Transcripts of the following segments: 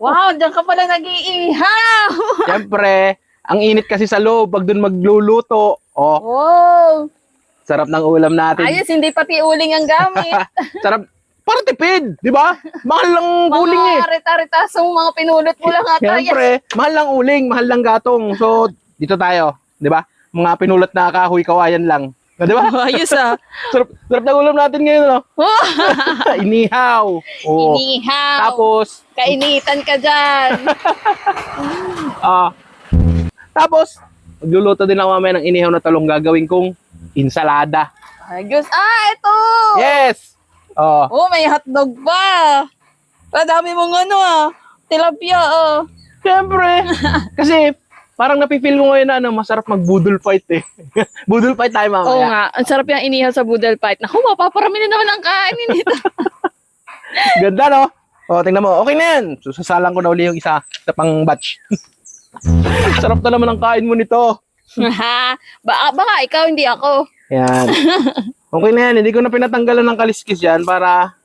Wow, diyan ka pala nag-iihaw. Siyempre, ang init kasi sa loob pag dun magluluto. Oh, Wow. sarap ng ulam natin. Ayos, hindi pati uling ang gamit. Sarap. Para tipid, di ba? Mahal lang uling eh. Mga reta-retasong mga pinulot mo lang ata. Siyempre, mahal lang uling, mahal lang gatong. So, dito tayo, di ba? Mga pinulot na kahoy, kawayan lang. Di ba? Ayos ah. Sarap ng ulam natin ngayon, no? Inihaw. Oh. Inihaw. Tapos, Kainitan ka dyan. tapos, magluluto din ako mamaya ng inihaw na talong gagawin kong insalada. Ayos. Ah, ito. Yes! Oh, Oh, may hotdog pa. Dami mong ano ah. Tilapia ah. siyempre. Kasi, parang napifeel ko ngayon na ano, masarap mag-budol fight eh. Budol fight tayo mamaya. Oo nga. Ang sarap yung inihaw sa boodle fight. Naku, mapaparami na naman ang kainin nito. Ganda, no? O, tingnan mo. Okay na yan. Susasalang ko na uli yung isa pang batch. Sarap na naman ang kain mo nito. Baka ikaw, hindi ako. Yan. Okay na yan. Hindi ko na pinatanggalan ng kaliskis yan para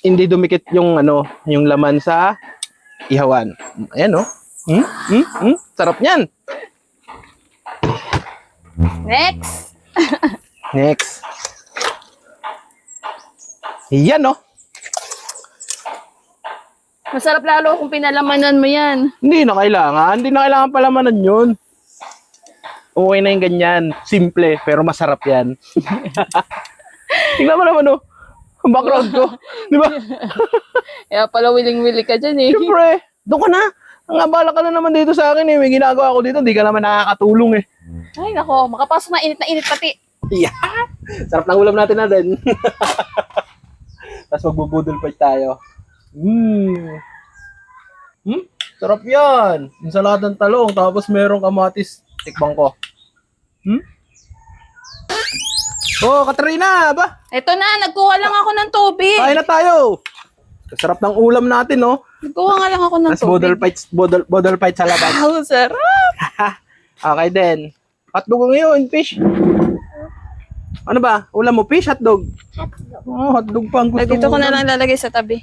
hindi dumikit yung ano, yung laman sa ihawan. Ayan, no? Sarap niyan. Next. Next. Yan, no? Masarap lalo kung pinalamanan mo yan. Hindi na kailangan. Hindi na kailangan palamanan yun. Okay na yung ganyan. Simple, pero masarap yan. Tingnan mo naman, no? Ang background ko. Di ba? Kaya pala wiling-wili ka dyan eh. Siyempre, doon ka na. Ang abala ka na naman dito sa akin eh. May ginagawa ko dito. Hindi ka naman nakakatulong eh. Ay nako, makapasok na init pati. Yeah. Sarap ng ulam natin na din. Tapos magbubudol fight tayo. Sarap yan. Insaladang talong. Tapos merong kamatis. Tikbang ko. Oh, Katrina, ba? Eto na, nagkuha lang ako ng tubig. Kain na tayo. Sarap ng ulam natin, no? Nagkuha nga lang ako ng Tapos budol fight sa labas. Wow, sarap. Okay din. Hotdog ngayon, fish. Ano ba? Ulam mo, fish, hotdog? Hotdog. Oh, hotdog pa ang gusto Dito mo. ko na lang lalagay sa tabi.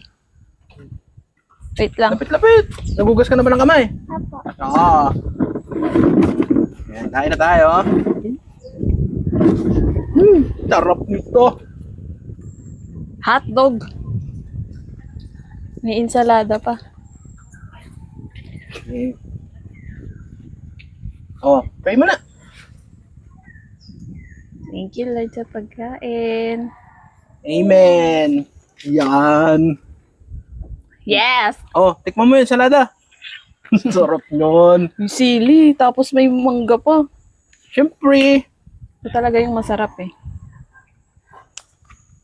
Wait lang. Lapit-lapit. Nagugas ka na ba ng kamay? Apo. Oo. Yan, kain na tayo. Sarap nito. Hotdog. May insalada pa. Oh, try mo na. Thank you, Lord, sa pagkain. Amen. Yan. Yes! Oh, tikman mo yung salada. Sarap nun. Yung sili, tapos may mangga pa. Siyempre, Ito talaga yung masarap eh.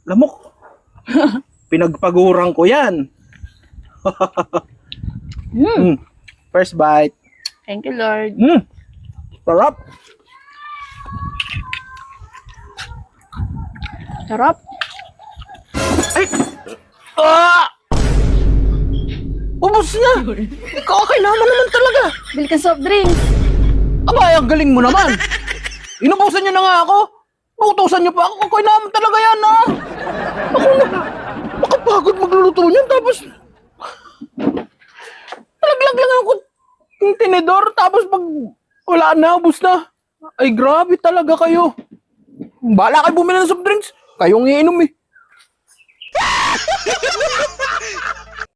lamok. Pinagpagurang ko yan. First bite. Thank you, Lord. Sarap. Sarap. Ay! Ah! Ubus na! Kakailangan naman talaga. Bili ka soft drinks. Abay, ang galing mo naman. Inubusan niyo na nga ako. Nautusan niyo pa ako. Kaya naman talaga yan, ha? Ako na. Makapagod magluluto niyan. Tapos, talaglag lang ako yung tinidor. Tapos pag wala na, ubus na. Ay, grabe talaga kayo. Bahala kayo bumili ng soft drinks. Kayong iinom eh.